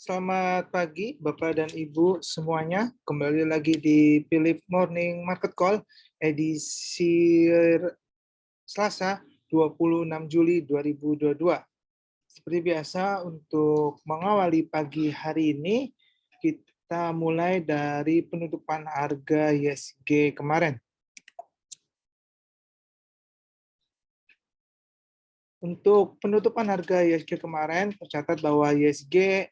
Selamat pagi, Bapak dan Ibu semuanya. Kembali lagi di Philip Morning Market Call, edisi Selasa 26 Juli 2022. Seperti biasa, untuk mengawali pagi hari ini, kita mulai dari penutupan harga ISG kemarin. Untuk penutupan harga ISG kemarin, tercatat bahwa ISG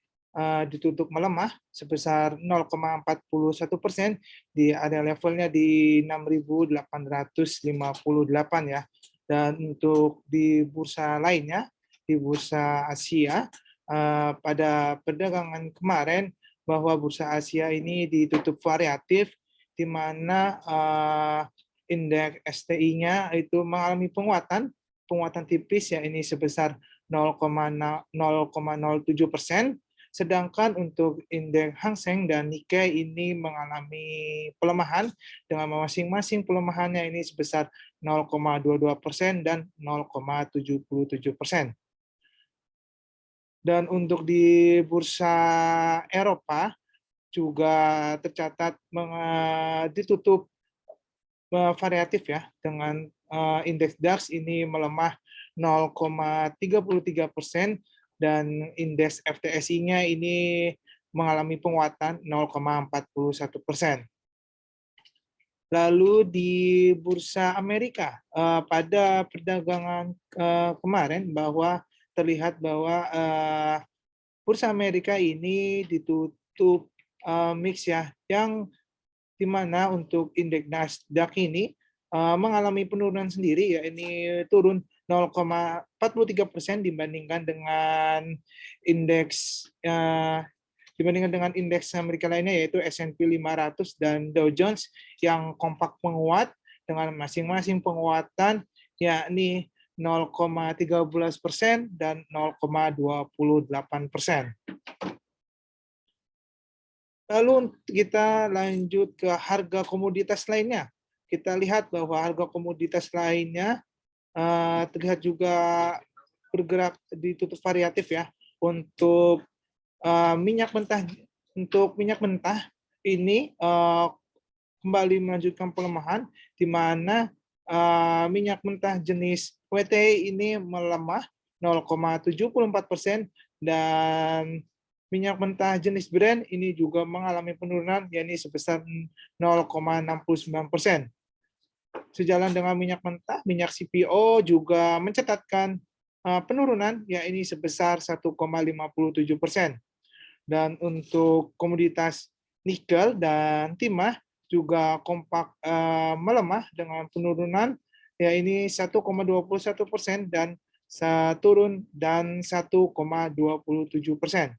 ditutup melemah sebesar 0,41% di area levelnya di 6.858 ya. Dan untuk di bursa lainnya, di bursa Asia, pada perdagangan kemarin bahwa bursa Asia ini ditutup variatif, di mana indeks STI-nya itu mengalami penguatan tipis ya, ini sebesar 0,07%, sedangkan untuk indeks Hang Seng dan Nikkei ini mengalami pelemahan dengan masing-masing pelemahannya ini sebesar 0,22% dan 0,77%. Dan untuk di bursa Eropa juga tercatat ditutup variatif ya, dengan indeks DAX ini melemah 0,33% dan indeks FTSE-nya ini mengalami penguatan 0,41%. Lalu di bursa Amerika pada perdagangan kemarin bahwa terlihat bahwa bursa Amerika ini ditutup mix ya, yang di mana untuk indeks Nasdaq ini mengalami penurunan sendiri ya, ini turun 0,43% dibandingkan dengan indeks Amerika lainnya, yaitu S&P 500 dan Dow Jones yang kompak menguat dengan masing-masing penguatan yakni 0,13% dan 0,28%. Lalu kita lanjut ke harga komoditas lainnya. Kita lihat bahwa harga komoditas lainnya terlihat juga bergerak ditutup variatif ya. Untuk minyak mentah ini kembali melanjutkan pelemahan, di mana minyak mentah jenis WTI ini melemah 0,74% dan minyak mentah jenis Brent ini juga mengalami penurunan, yakni sebesar 0,69%. Sejalan dengan minyak mentah, minyak CPO juga mencatatkan penurunan, yakni sebesar 1,57%. Dan untuk komoditas nikel dan timah juga kompak melemah dengan penurunan, ya ini 1,21% dan turun dan 1,27%.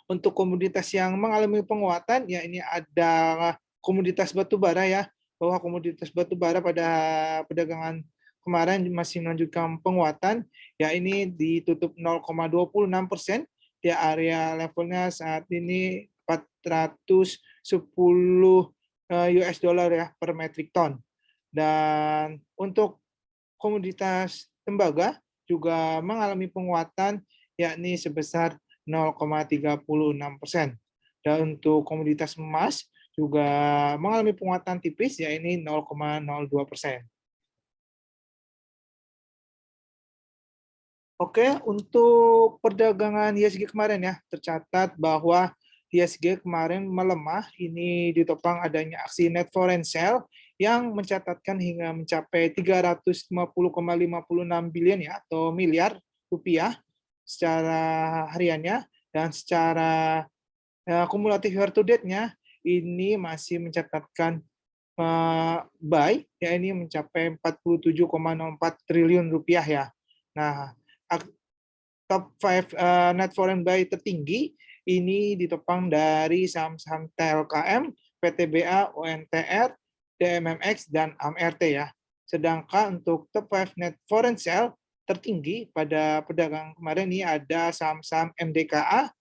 Untuk komoditas yang mengalami penguatan, ya ini ada komoditas batu bara ya, bahwa komoditas batu bara pada perdagangan kemarin masih melanjutkan penguatan, ya ini ditutup 0,26%, di area levelnya saat ini 410 US dollar ya per metric ton. Dan untuk komoditas tembaga juga mengalami penguatan, yakni sebesar 0,36%. Dan untuk komoditas emas juga mengalami penguatan tipis, yakni 0,02%. Oke, untuk perdagangan ISG kemarin ya, tercatat bahwa ISG kemarin melemah, ini ditopang adanya aksi net foreign sale yang mencatatkan hingga mencapai 350,56 billion ya, atau miliar rupiah secara hariannya, dan secara kumulatif year to date-nya ini masih mencatatkan buy, ya ini mencapai 47,04 triliun rupiah ya. Nah, top 5 net foreign buy tertinggi ini ditopang dari saham-saham TLKM, PTBA, ONTR, DMMX, dan AMRT ya. Sedangkan untuk top 5 net foreign sale tertinggi pada perdagangan kemarin ini ada saham-saham MDKA,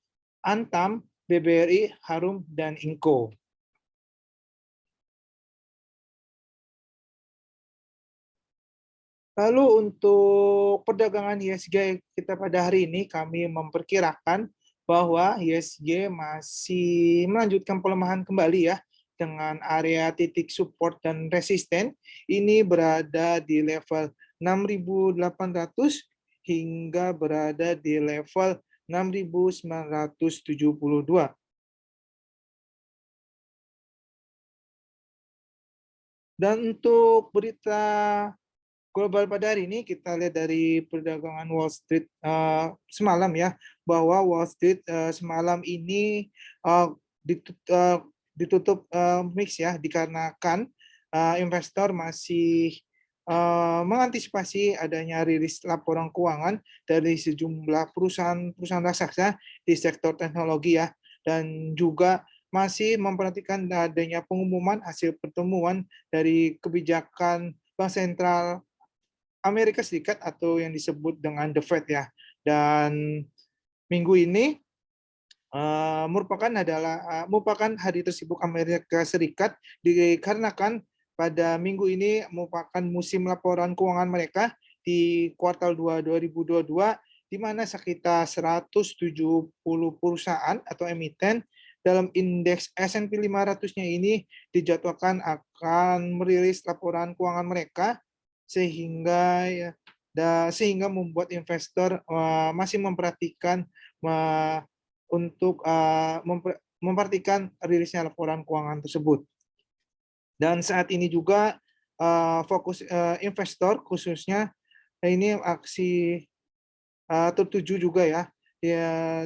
Antam, BBRI, Harum, dan Inco. Lalu untuk perdagangan ISG kita pada hari ini, kami memperkirakan bahwa ISG masih melanjutkan pelemahan kembali ya, dengan area titik support dan resisten ini berada di level 6.800 hingga berada di level 6.972. Dan untuk berita global pada hari ini kita lihat dari perdagangan Wall Street semalam ya, bahwa Wall Street semalam ini ditutup mix ya, dikarenakan investor masih mengantisipasi adanya rilis laporan keuangan dari sejumlah perusahaan raksasa di sektor teknologi ya, dan juga masih memperhatikan adanya pengumuman hasil pertemuan dari kebijakan Bank Sentral Amerika Serikat atau yang disebut dengan The Fed ya. Dan minggu ini merupakan hari tersibuk Amerika Serikat dikarenakan pada minggu ini merupakan musim laporan keuangan mereka di kuartal 2 2022, di mana sekitar 170 perusahaan atau emiten dalam indeks S&P 500-nya ini dijadwalkan akan merilis laporan keuangan mereka, sehingga membuat investor masih memperhatikan untuk memperhatikan rilisnya laporan keuangan tersebut. Dan saat ini juga fokus investor khususnya ini aksi tertuju juga ya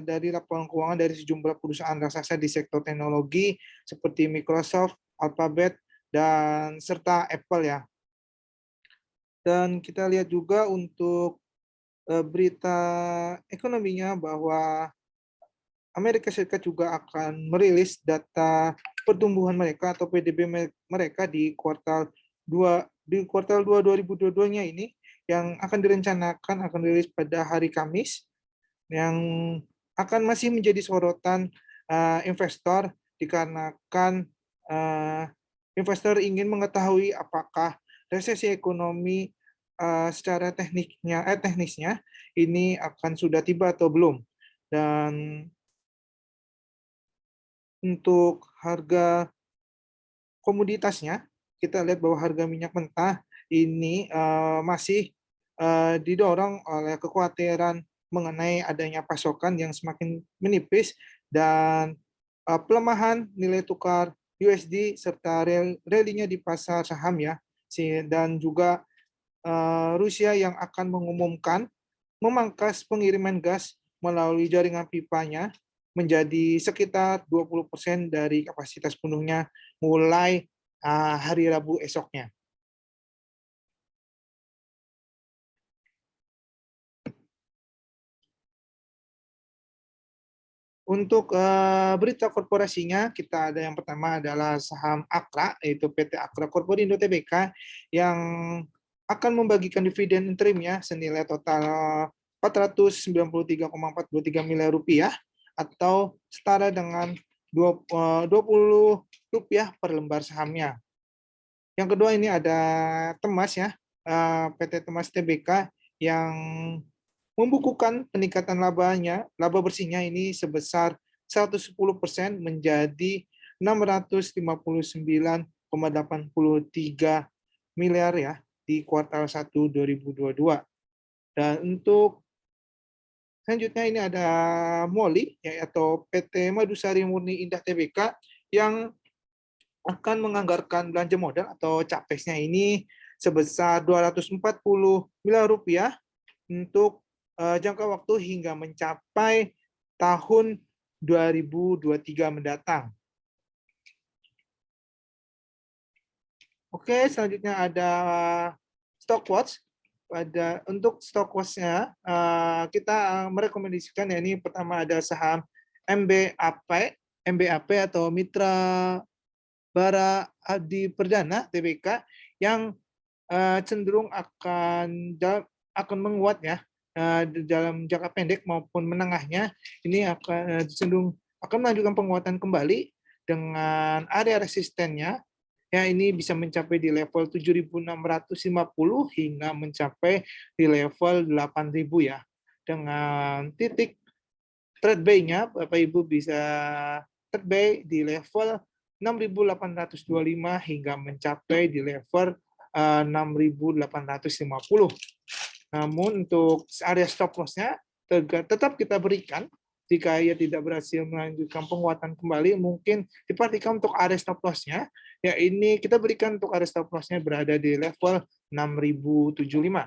dari laporan keuangan dari sejumlah perusahaan raksasa di sektor teknologi seperti Microsoft, Alphabet, dan serta Apple ya. Dan kita lihat juga untuk berita ekonominya bahwa Amerika Serikat juga akan merilis data pertumbuhan mereka atau PDB mereka di kuartal 2 2022-nya ini, yang akan direncanakan akan dirilis pada hari Kamis, yang akan masih menjadi sorotan investor dikarenakan investor ingin mengetahui apakah resesi ekonomi secara teknisnya ini akan sudah tiba atau belum. Dan untuk harga komoditasnya, kita lihat bahwa harga minyak mentah ini masih didorong oleh kekhawatiran mengenai adanya pasokan yang semakin menipis dan pelemahan nilai tukar USD serta rally-nya di pasar saham ya, dan juga Rusia yang akan mengumumkan memangkas pengiriman gas melalui jaringan pipanya menjadi sekitar 20% dari kapasitas penuhnya mulai hari Rabu esoknya. Untuk berita korporasinya, kita ada yang pertama adalah saham Akra, yaitu PT Akra Korporindo Tbk, yang akan membagikan dividen interimnya senilai total 493,43 miliar rupiah atau setara dengan 20 rupiah per lembar sahamnya. Yang kedua ini ada Temas ya, PT Temas Tbk yang membukukan peningkatan laba bersihnya ini sebesar 110% menjadi 659,83 miliar ya di kuartal 1 2022. Dan untuk selanjutnya ini ada MOLI atau PT Madusari Murni Indah Tbk yang akan menganggarkan belanja modal atau capexnya ini sebesar 240 miliar rupiah untuk jangka waktu hingga mencapai tahun 2023 mendatang. Oke, selanjutnya ada Stockwatch. Untuk Stockwatch-nya kita merekomendasikan ya, ini pertama ada saham MBAP atau Mitra Bara Adi Perdana Tbk yang cenderung akan menguat ya dalam jangka pendek maupun menengahnya. Ini akan cenderung akan melanjutkan penguatan kembali dengan area resistennya ya, ini bisa mencapai di level 7.650 hingga mencapai di level 8.000 ya, dengan titik trade buy-nya Bapak Ibu bisa trade buy di level 6.825 hingga mencapai di level 6.850. Namun untuk area stop loss-nya tetap kita berikan. Jika ia tidak berhasil melanjutkan penguatan kembali, mungkin diperhatikan untuk area stop loss-nya. Ya, ini kita berikan untuk area stop loss-nya berada di level 6.075.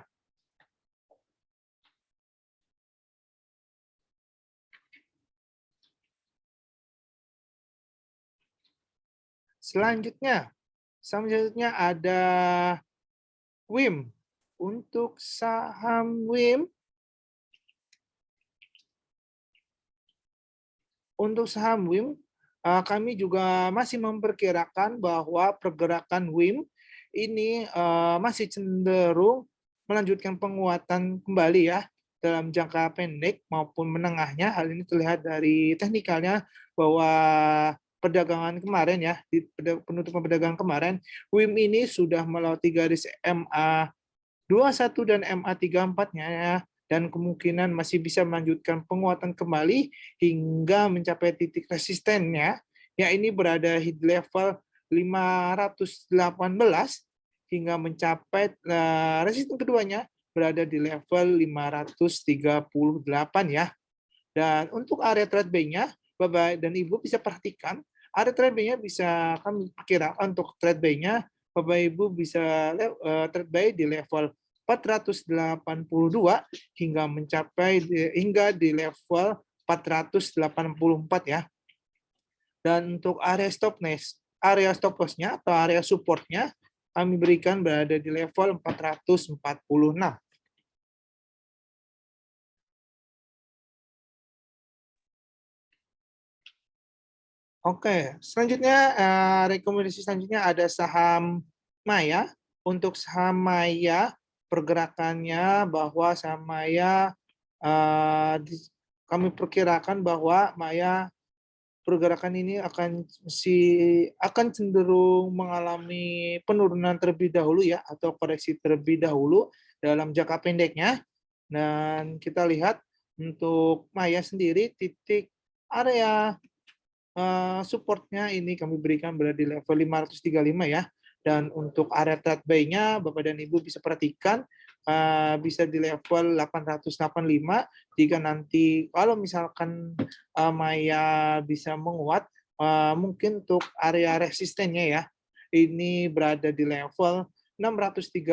Selanjutnya ada WIM. Untuk saham WIM, kami juga masih memperkirakan bahwa pergerakan WIM ini masih cenderung melanjutkan penguatan kembali ya dalam jangka pendek maupun menengahnya. Hal ini terlihat dari teknikalnya bahwa perdagangan kemarin ya, di penutupan perdagangan kemarin, WIM ini sudah melewati garis MA 21 dan MA 34-nya ya, dan kemungkinan masih bisa melanjutkan penguatan kembali hingga mencapai titik resistennya, ya ini berada di level 518 hingga mencapai resisten keduanya berada di level 538 ya. Dan untuk area trade buy-nya, Bapak dan Ibu bisa perhatikan, area trade buy-nya bisa kami perkirakan untuk trade buy-nya, Bapak Ibu bisa trade buy di level 482 hingga mencapai hingga di level 484 ya. Dan untuk area stop loss-nya atau area support-nya kami berikan berada di level 446. Oke, selanjutnya rekomendasi selanjutnya ada saham Maya. Untuk saham Maya pergerakannya bahwa saham Maya kami perkirakan bahwa Maya pergerakan ini akan cenderung mengalami penurunan terlebih dahulu ya atau koreksi terlebih dahulu dalam jangka pendeknya. Dan kita lihat untuk Maya sendiri titik area supportnya ini kami berikan berada di level 535 ya. Dan untuk area trade buy-nya Bapak dan Ibu bisa perhatikan bisa di level 885 jika nanti kalau misalkan Maya bisa menguat mungkin untuk area resistennya ya ini berada di level 635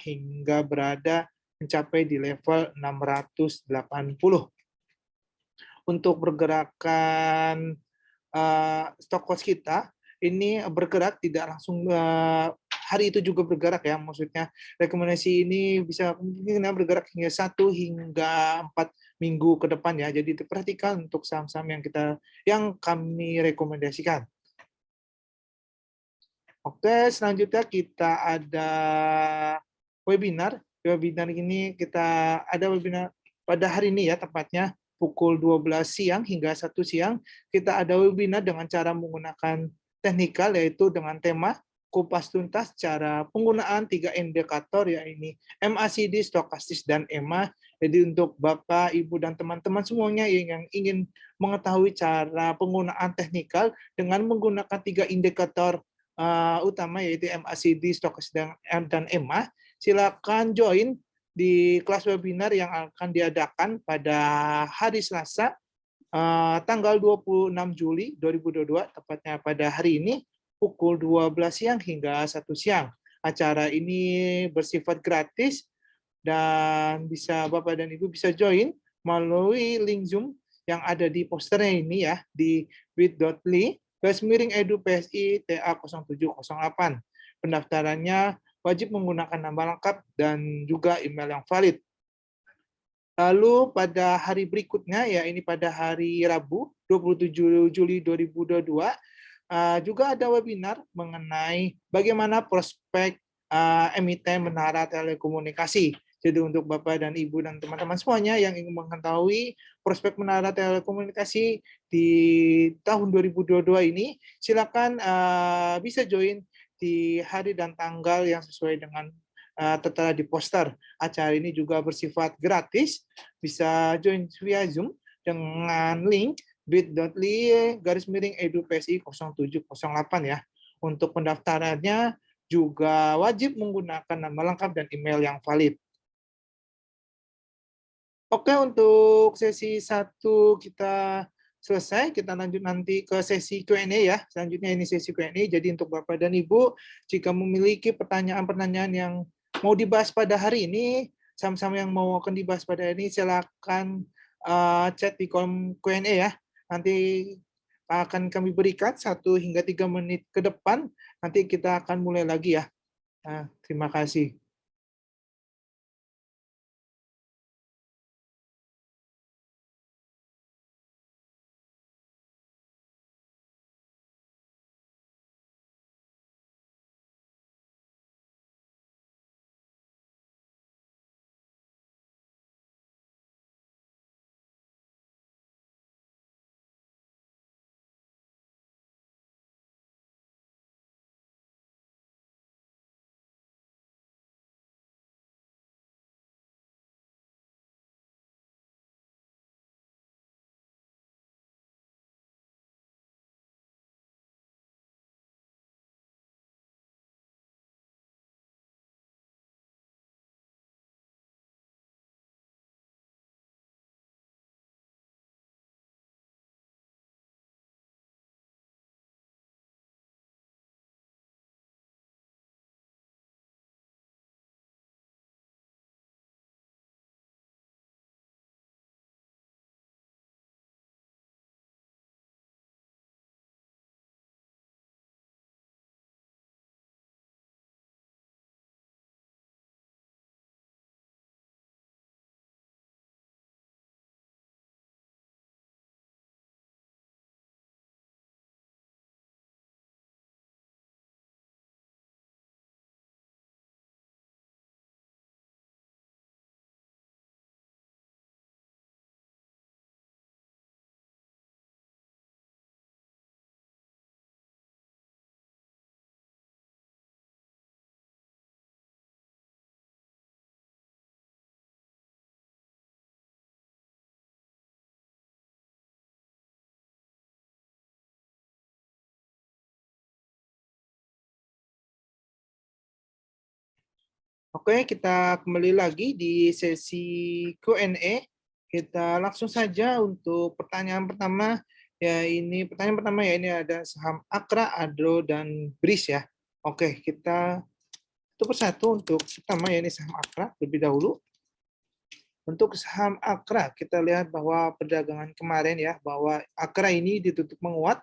hingga berada mencapai di level 680. Untuk pergerakan stock loss kita ini bergerak tidak langsung hari itu juga bergerak ya, maksudnya rekomendasi ini bisa mungkin bergerak hingga 1 hingga 4 minggu ke depan ya. Jadi diperhatikan untuk saham-saham yang kami rekomendasikan. Oke, selanjutnya kita ada webinar. Webinar ini kita ada webinar pada hari ini ya, tepatnya pukul 12 siang hingga 1 siang. Kita ada webinar dengan cara menggunakan teknikal, yaitu dengan tema kupas tuntas cara penggunaan 3 indikator, yaitu MACD, stokastis, dan EMA. Jadi untuk Bapak, Ibu, dan teman-teman semuanya yang ingin mengetahui cara penggunaan teknikal dengan menggunakan 3 indikator utama, yaitu MACD, stokastis, dan EMA, silakan join di kelas webinar yang akan diadakan pada hari Selasa, tanggal 26 Juli 2022, tepatnya pada hari ini, pukul 12 siang hingga 1 siang. Acara ini bersifat gratis, dan bisa Bapak dan Ibu bisa join melalui link Zoom yang ada di posternya ini ya, di bit.ly/edu-psi TA 0708. Pendaftarannya wajib menggunakan nama lengkap dan juga email yang valid. Lalu pada hari berikutnya, ya ini pada hari Rabu, 27 Juli 2022, juga ada webinar mengenai bagaimana prospek emiten menara telekomunikasi. Jadi untuk Bapak dan Ibu dan teman-teman semuanya yang ingin mengetahui prospek menara telekomunikasi di tahun 2022 ini, silakan bisa join di hari dan tanggal yang sesuai dengan tertera di poster. Acara ini juga bersifat gratis, bisa join via Zoom dengan link bit.ly/edupsi0708 ya. Untuk pendaftarannya juga wajib menggunakan nama lengkap dan email yang valid. Oke, untuk sesi 1 kita selesai, kita lanjut nanti ke sesi Q&A ya. Selanjutnya ini sesi Q&A, jadi untuk Bapak dan Ibu, jika memiliki pertanyaan-pertanyaan yang mau dibahas pada hari ini, sama-sama yang mau akan dibahas pada hari ini, silakan chat di kolom Q&A ya. Nanti akan kami berikan 1 hingga 3 menit ke depan, nanti kita akan mulai lagi ya. Terima kasih. Oke, kita kembali lagi di sesi Q&A. Kita langsung saja untuk pertanyaan pertama. Ya, ini pertanyaan pertama ya, ini ada saham Akra, Adro, dan BRIS ya. Oke, kita satu persatu untuk pertama ya, ini saham Akra lebih dahulu. Untuk saham Akra, kita lihat bahwa perdagangan kemarin ya, bahwa Akra ini ditutup menguat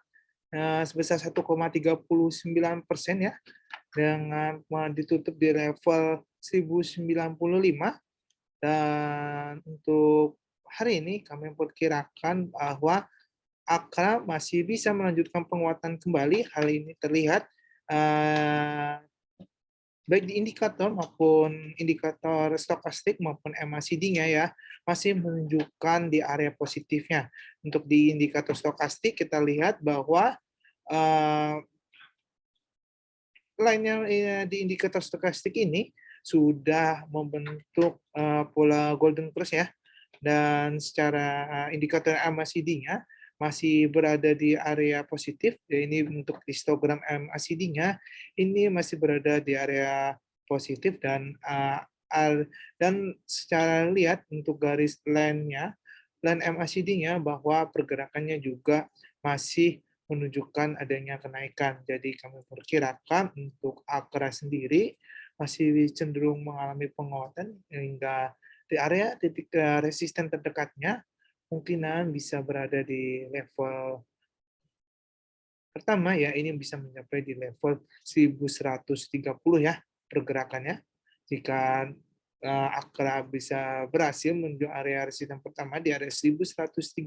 sebesar 1,39% ya, dengan ditutup di level 1095, dan untuk hari ini kami memperkirakan bahwa Akra masih bisa melanjutkan penguatan kembali. Hal ini terlihat baik di indikator maupun indikator stokastik maupun MACD-nya ya, masih menunjukkan di area positifnya. Untuk di indikator stokastik kita lihat bahwa lainnya di indikator stokastik ini sudah membentuk pola golden cross ya, dan secara indikator MACD-nya masih berada di area positif. Ya, ini untuk histogram MACD-nya ini masih berada di area positif, dan secara lihat untuk garis line-nya, line MACD-nya, bahwa pergerakannya juga masih menunjukkan adanya kenaikan. Jadi kami perkirakan untuk Akra sendiri masih cenderung mengalami penguatan hingga di area titik resisten terdekatnya kemungkinan bisa berada di level pertama ya, ini bisa mencapai di level 1130 ya pergerakannya. Jika Akra bisa berhasil menuju area resisten pertama di area 1130,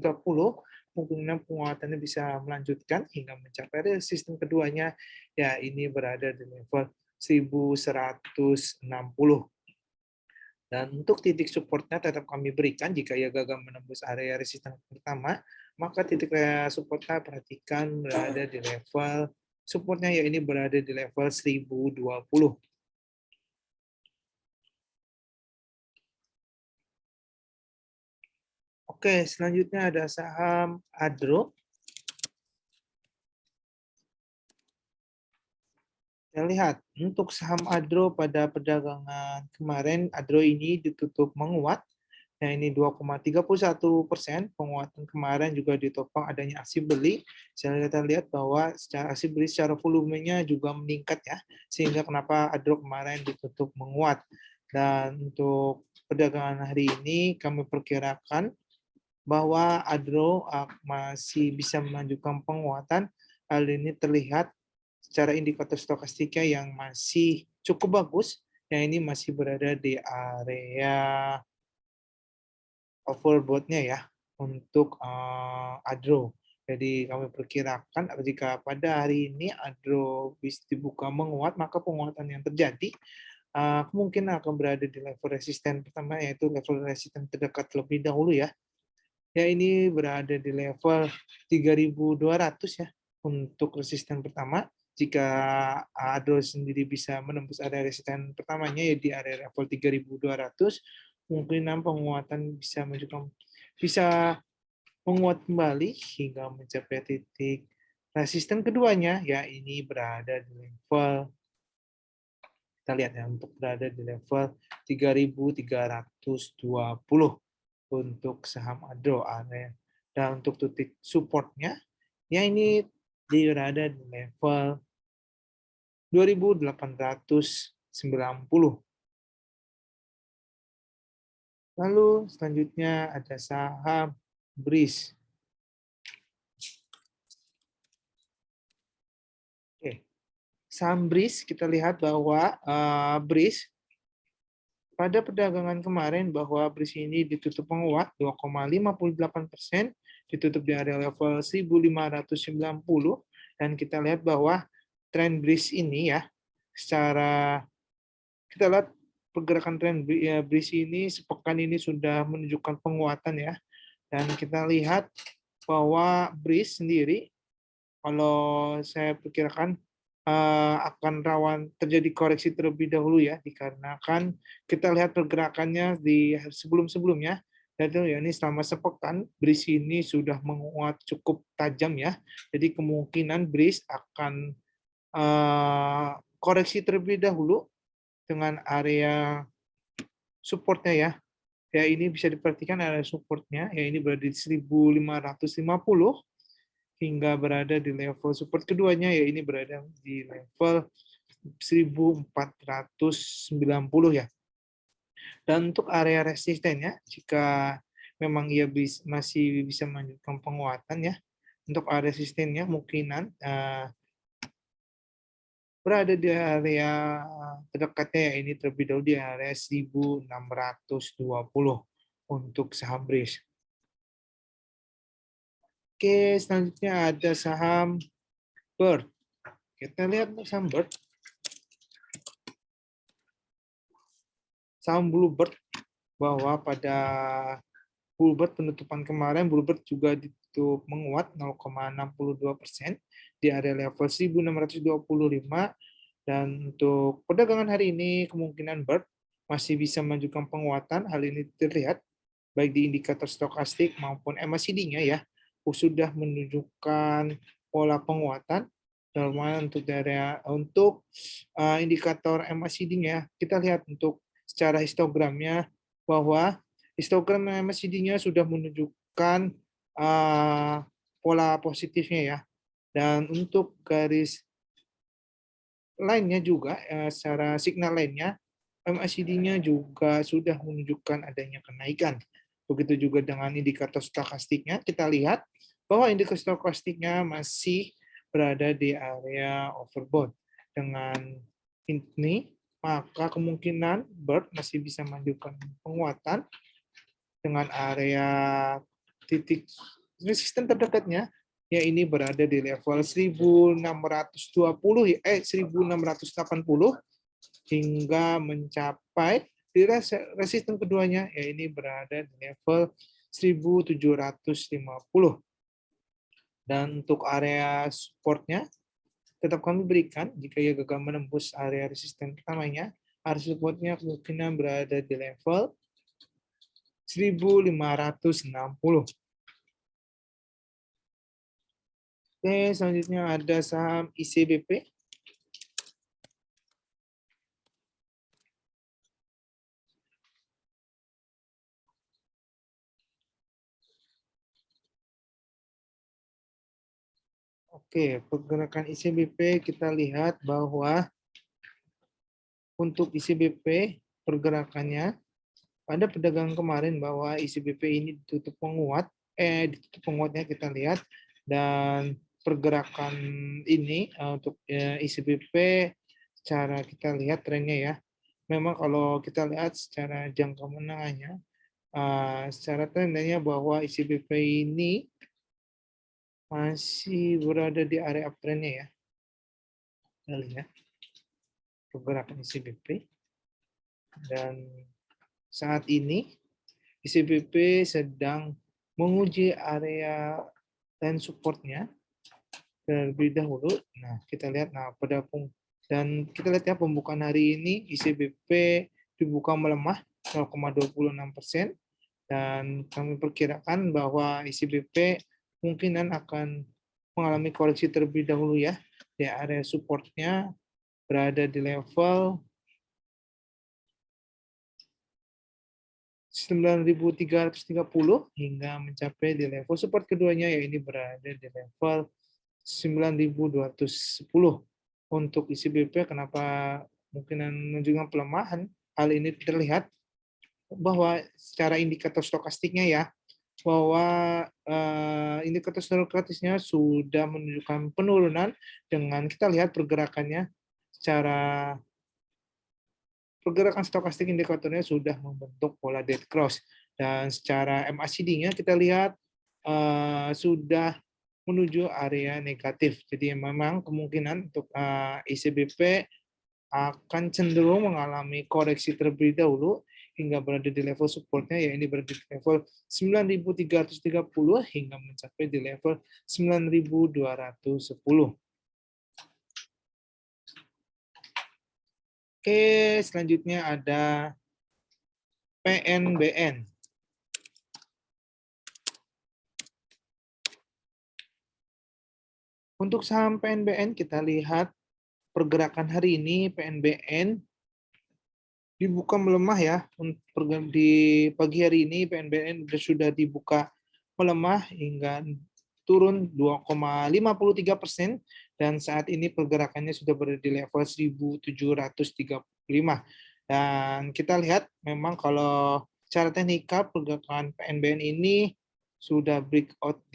kemungkinan penguatannya bisa melanjutkan hingga mencapai resisten keduanya, ya ini berada di level 1160. Dan untuk titik supportnya tetap kami berikan jika ia gagal menembus area resisten pertama, maka titik supportnya perhatikan berada di level supportnya, ya ini berada di level 1020. Oke, selanjutnya ada saham Adro. Kita lihat untuk saham Adro pada perdagangan kemarin, Adro ini ditutup menguat. Nah, ini 2,31%. Penguatan kemarin juga ditopang adanya aksi beli. Kita lihat bahwa secara aksi beli secara volumenya juga meningkat ya. Sehingga kenapa Adro kemarin ditutup menguat. Dan untuk perdagangan hari ini kami perkirakan bahwa Adro masih bisa melanjutkan penguatan. Hal ini terlihat secara indikator stokastiknya yang masih cukup bagus. Yang ini masih berada di area overbought-nya ya untuk Adro. Jadi kami perkirakan jika pada hari ini Adro bisa dibuka menguat, maka penguatan yang terjadi kemungkinan akan berada di level resisten pertama, yaitu level resisten terdekat terlebih dahulu ya. Ya, ini berada di level 3.200 ya untuk resisten pertama. Jika Adro sendiri bisa menembus area resisten pertamanya ya di area level 3.200, kemungkinan penguatan bisa menguat kembali hingga mencapai titik resisten keduanya, ya ini berada di level, kita lihat ya, untuk berada di level 3.320 untuk saham Adro area. Dan untuk titik supportnya, ya ini berada di level 2.890. Lalu selanjutnya ada saham BRIS. Oke. Saham BRIS, kita lihat bahwa BRIS pada perdagangan kemarin bahwa BRIS ini ditutup menguat 2,58%, ditutup di area level 1.590, dan kita lihat bahwa tren BRIS ini ya, secara kita lihat pergerakan tren BRIS ini sepekan ini sudah menunjukkan penguatan ya, dan kita lihat bahwa BRIS sendiri kalau saya perkirakan akan rawan terjadi koreksi terlebih dahulu ya, dikarenakan kita lihat pergerakannya di sebelum-sebelumnya, dan ya ini selama sepekan BRIS ini sudah menguat cukup tajam ya, jadi kemungkinan BRIS akan koreksi terlebih dahulu dengan area supportnya ya. Ya, ini bisa diperhatikan area supportnya, ya ini berada di 1.550 hingga berada di level support keduanya, ya ini berada di level 1.490 ya. Dan untuk area resistennya, jika memang ia masih bisa melanjutkan penguatan ya, untuk area resistennya mungkinan berada di area terdekatnya ya, ini terlebih dahulu di area 1.620 untuk saham BRIS. Oke, selanjutnya ada saham Bird. Kita lihat untuk saham Bird. Saham Bluebird, bahwa pada Bluebird penutupan kemarin, Bluebird juga ditutup menguat 0,62% di area level 1.625, dan untuk perdagangan hari ini kemungkinan Bird masih bisa menunjukkan penguatan. Hal ini terlihat baik di indikator stokastik maupun MACD-nya ya, sudah menunjukkan pola penguatan. Terutama untuk indikator MACD-nya, kita lihat untuk secara histogramnya bahwa histogram MACD-nya sudah menunjukkan pola positifnya ya. Dan untuk garis lainnya juga, secara signal lainnya, MACD-nya juga sudah menunjukkan adanya kenaikan. Begitu juga dengan indikator stokastiknya, kita lihat bahwa indikator stokastiknya masih berada di area overbought. Dengan ini, maka kemungkinan Bird masih bisa menunjukkan penguatan dengan area titik resisten terdekatnya, ya ini berada di level 1.680 1.680 hingga mencapai di resisten keduanya, ya ini berada di level 1.750. Dan untuk area supportnya tetap kami berikan jika ia gagal menembus area resisten pertamanya, area supportnya kemungkinan berada di level 1.560. Oke, selanjutnya ada saham ICBP. Oke, pergerakan ICBP kita lihat bahwa untuk ICBP pergerakannya pada perdagangan kemarin bahwa ICBP ini ditutup menguat, ditutup menguatnya kita lihat, dan pergerakan ini untuk ICBP secara kita lihat trennya ya, memang kalau kita lihat secara jangka menengahnya, secara trennya bahwa ICBP ini masih berada di area uptrendnya ya. Kita lihat pergerakan ICBP, dan saat ini ICBP sedang menguji area dan supportnya terlebih dahulu. Nah, kita lihat dan kita lihat ya pembukaan hari ini ICBP dibuka melemah 0,26%, dan kami perkirakan bahwa ICBP kemungkinan akan mengalami koreksi terlebih dahulu ya, di area supportnya berada di level 9.330 hingga mencapai di level support keduanya, yaitu berada di level 9.210. Untuk ICBP kenapa kemungkinan menunjukkan pelemahan? Hal ini terlihat bahwa secara indikator stokastiknya ya, bahwa indikator stokastiknya sudah menunjukkan penurunan dengan kita lihat pergerakannya secara pergerakan stokastik indikatornya sudah membentuk pola dead cross, dan secara MACD-nya kita lihat sudah menuju area negatif. Jadi memang kemungkinan untuk ICBP akan cenderung mengalami koreksi terlebih dahulu hingga berada di level supportnya, yaitu berada di level 9.330 hingga mencapai di level 9.210. Oke, selanjutnya ada PNBN. Untuk saham PNBN kita lihat pergerakan hari ini PNBN dibuka melemah ya. Di pagi hari ini PNBN sudah dibuka melemah hingga turun 2,53%, dan saat ini pergerakannya sudah berada di level 1.735. Dan kita lihat memang kalau secara teknikal pergerakan PNBN ini sudah breakout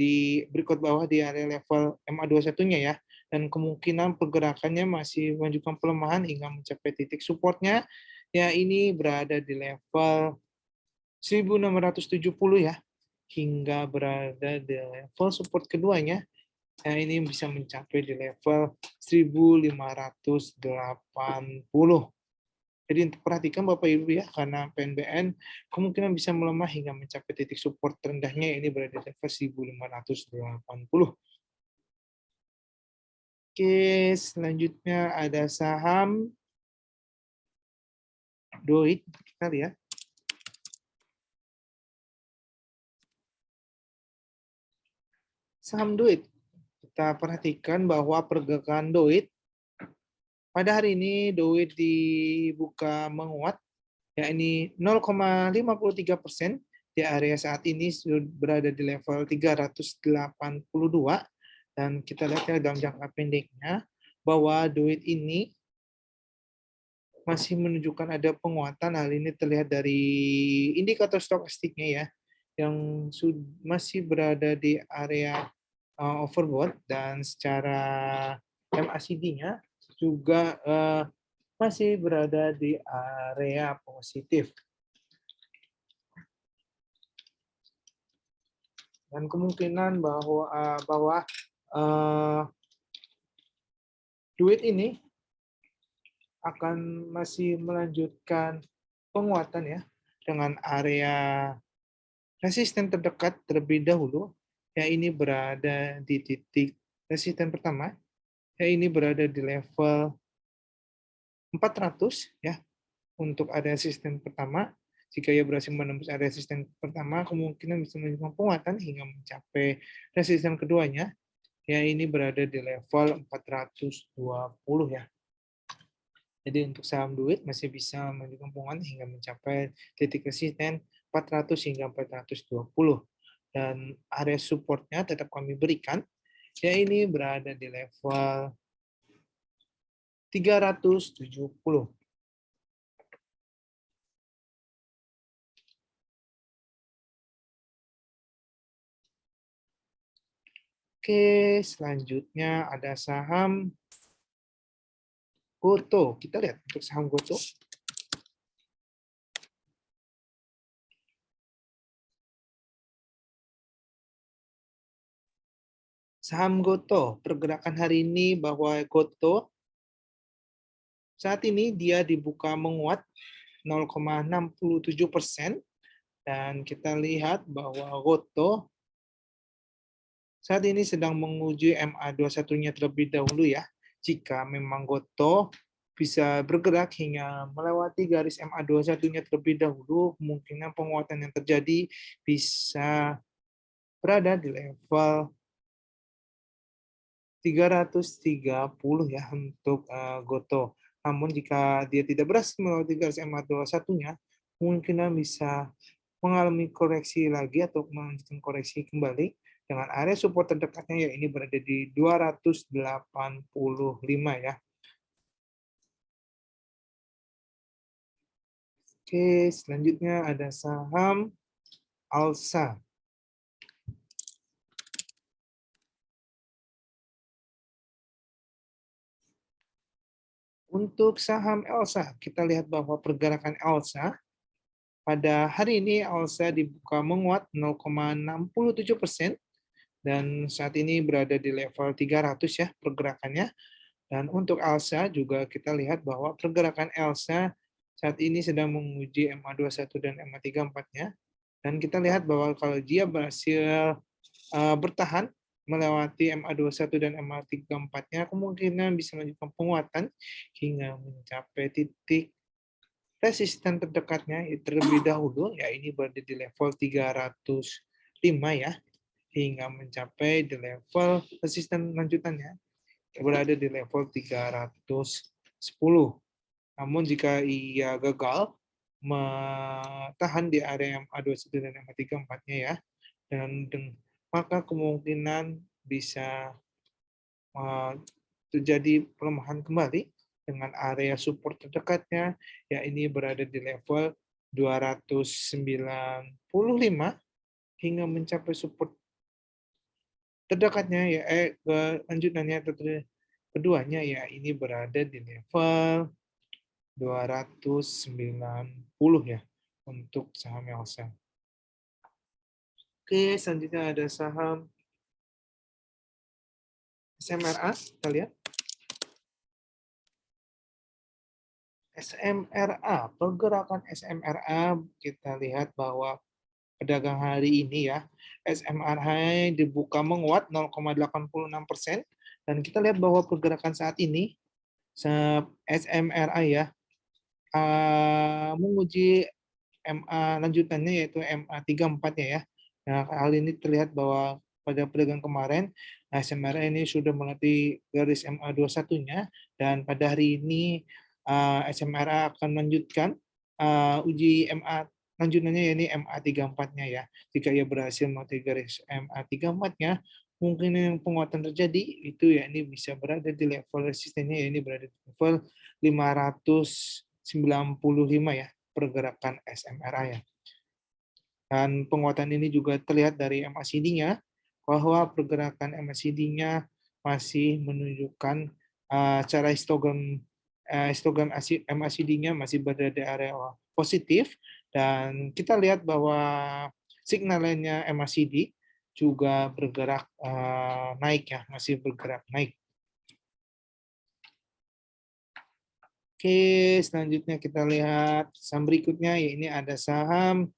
bawah di area level MA21-nya ya, dan kemungkinan pergerakannya masih menunjukkan pelemahan hingga mencapai titik supportnya, ya ini berada di level 1.670 ya, hingga berada di level support keduanya, ya ini bisa mencapai di level 1.580. Jadi untuk perhatikan Bapak Ibu ya, karena PNBN kemungkinan bisa melemah hingga mencapai titik support terendahnya, ini berada di level 1.580. Oke, selanjutnya ada saham DOIC, kita lihat. Saham DOIC, kita perhatikan bahwa pergerakan DOIC pada hari ini DOIC dibuka menguat, yakni 0,53%, di area saat ini sudah berada di level 382, dan kita lihat ya dalam jangka pendeknya bahwa DOIC ini masih menunjukkan ada penguatan. Hal ini terlihat dari indikator stokastiknya ya, yang masih berada di area overbought, dan secara MACD-nya juga masih berada di area positif. Dan kemungkinan bahwa duit ini akan masih melanjutkan penguatan ya, dengan area resisten terdekat terlebih dahulu, ya ini berada di titik resisten pertama, ya ini berada di level 400 ya, untuk area resisten pertama, Jika ia berhasil menembus area resisten pertama, kemungkinan bisa melanjutkan penguatan hingga mencapai resisten keduanya, ya ini berada di level 420 ya. Jadi untuk saham duit masih bisa melanjutkan penguatan hingga mencapai titik resisten 400 hingga 420. Dan area supportnya tetap kami berikan, ya ini berada di level 370. Oke, selanjutnya ada saham Goto. Kita lihat untuk saham Goto. Saham Goto, pergerakan hari ini bahwa Goto saat ini dia dibuka menguat 0,67%, dan kita lihat bahwa Goto saat ini sedang menguji MA21-nya terlebih dahulu ya. Jika memang Goto bisa bergerak hingga melewati garis MA21-nya terlebih dahulu, kemungkinan penguatan yang terjadi bisa berada di level 330 ya untuk Goto. Namun jika dia tidak berhasil melewati garis MA21-nya, kemungkinan bisa mengalami koreksi lagi atau melanjutkan koreksi kembali dengan area support terdekatnya, ya ini berada di 285 ya. Oke, selanjutnya ada saham Alsa. Untuk saham Elsa, kita lihat bahwa pergerakan Elsa pada hari ini Elsa dibuka menguat 0,67%, dan saat ini berada di level 300 ya pergerakannya. Dan untuk Elsa juga kita lihat bahwa pergerakan Elsa saat ini sedang menguji MA21 dan MA34-nya. Dan kita lihat bahwa kalau dia berhasil bertahan melewati MA21 dan MA34-nya, kemungkinan bisa melanjutkan penguatan hingga mencapai titik resisten terdekatnya terlebih dahulu, ya ini berada di level 305 ya, hingga mencapai di level resisten lanjutannya berada di level 310. Namun jika ia gagal tahan di area MA21 dan MA34-nya ya, dan maka kemungkinan bisa terjadi pelemahan kembali dengan area support terdekatnya, ya ini berada di level 295 hingga mencapai support terdekatnya ya lanjutannya keduanya, ya ini berada di level 290 ya untuk saham Elsa. Oke, selanjutnya ada saham SMRA, kita lihat. SMRA, pergerakan SMRA kita lihat bahwa pedagang hari ini ya, SMRA dibuka menguat 0,86%, dan kita lihat bahwa pergerakan saat ini SMRA ya menguji MA lanjutannya yaitu MA34-nya ya. Nah, hal ini terlihat bahwa pada pedagang kemarin SMRA ini sudah melatih garis MA21-nya, dan pada hari ini SMRA akan melanjutkan uji MA lanjutannya, ini MA34-nya ya. Jika ia berhasil melatih garis MA34-nya, mungkin yang penguatan terjadi itu ya ini bisa berada di level resistennya, ya ini berada di level 595 ya pergerakan SMRA ya. Dan penguatan ini juga terlihat dari MACD-nya, bahwa pergerakan MACD-nya masih menunjukkan secara histogram MACD-nya masih berada di area positif, dan kita lihat bahwa signal lainnya MACD juga bergerak naik ya, masih bergerak naik. Oke, selanjutnya kita lihat saham berikutnya, ya ini ada saham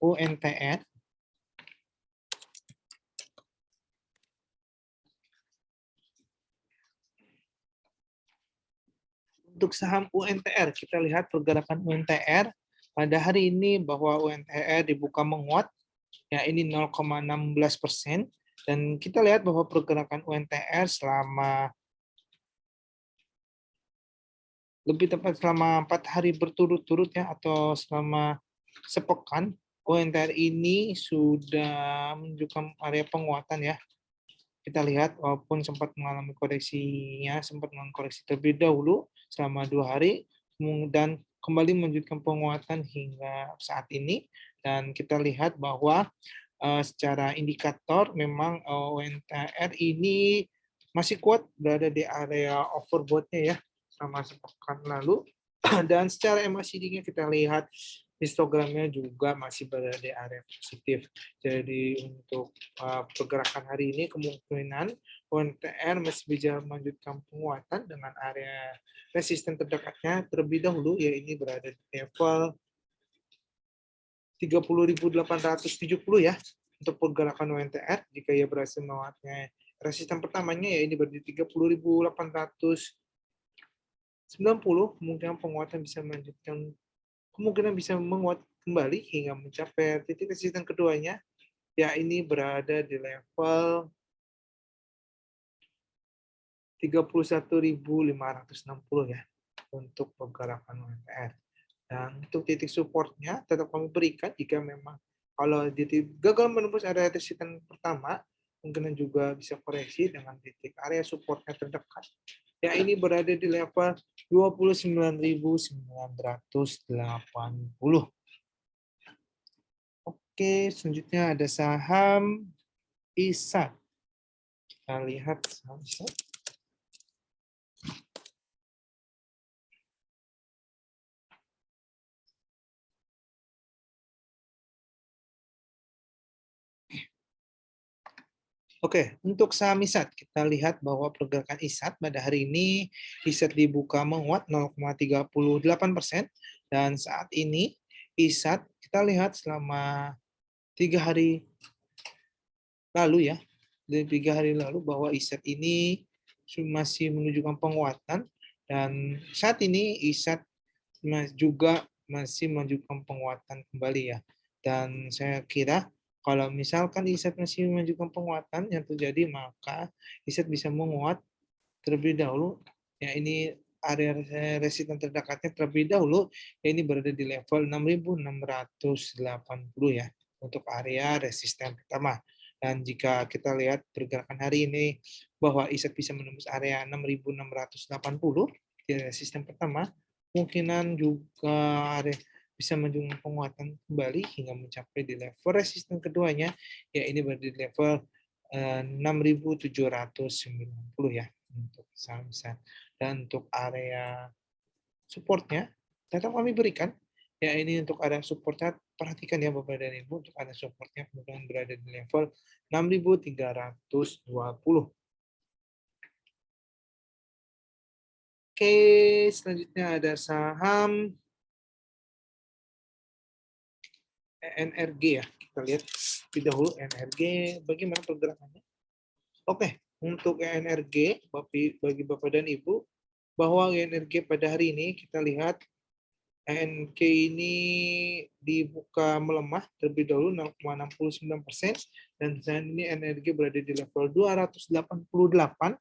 UNTR. Untuk saham UNTR, kita lihat pergerakan UNTR pada hari ini bahwa UNTR dibuka menguat, ya ini 0,16%, dan kita lihat bahwa pergerakan UNTR selama lebih tepat selama 4 hari berturut-turut ya, atau selama sepekan, UNTR ini sudah menunjukkan area penguatan ya. Kita lihat walaupun sempat mengalami koreksinya, sempat mengalami koreksi terlebih dahulu selama 2 hari, dan kembali menunjukkan penguatan hingga saat ini. Dan kita lihat bahwa secara indikator memang UNTR ini masih kuat berada di area overbought-nya ya sama sepekan lalu. Dan secara MACD-nya kita lihat histogramnya juga masih berada di area positif. Jadi untuk pergerakan hari ini kemungkinan UNTR masih bisa melanjutkan penguatan dengan area resisten terdekatnya terlebih dahulu, ya ini berada di level 30.870 ya untuk pergerakan UNTR. Jika ia berhasil melewati resisten pertamanya, ya ini berada di 30.890, kemungkinan bisa menguat kembali hingga mencapai titik resisten keduanya, ya ini berada di level 31.560 ya untuk pergerakan UNTR. Dan untuk titik supportnya tetap kami berikan jika memang kalau gagal menembus area resisten pertama, kemungkinan juga bisa koreksi dengan titik area supportnya terdekat. Ya ini berada di level 29.980. Oke, selanjutnya ada saham ISAT. Kita lihat saham ISAT. Oke, untuk saham ISAT, kita lihat bahwa pergerakan ISAT pada hari ini, ISAT dibuka menguat 0,38%, dan saat ini ISAT kita lihat selama 3 hari lalu ya, dari 3 hari lalu bahwa ISAT ini masih menunjukkan penguatan, dan saat ini ISAT juga masih menunjukkan penguatan kembali ya. Dan saya kira kalau misalkan ISAT masih menunjukkan penguatan yang terjadi, maka ISAT bisa menguat terlebih dahulu. Ya ini area resisten terdekatnya terlebih dahulu, ya ini berada di level 6.680 ya untuk area resisten pertama. Dan jika kita lihat pergerakan hari ini bahwa ISAT bisa menembus area 6.680 di resisten pertama, kemungkinan juga bisa menunjukkan penguatan kembali hingga mencapai di level resisten keduanya, ya ini berada di level 6.790 ya untuk saham besar. Dan untuk area supportnya tetap kami berikan, ya ini untuk area supportnya perhatikan ya Bapak dan Ibu, untuk area supportnya kemudian berada di level 6.320. Oke, selanjutnya ada saham NRG ya. Kita lihat lebih dahulu NRG bagaimana pergerakannya. Oke, untuk NRG bagi Bapak dan Ibu, bahwa NRG pada hari ini kita lihat NK ini dibuka melemah terlebih dahulu 0,69%, dan saat ini NRG berada di level 288.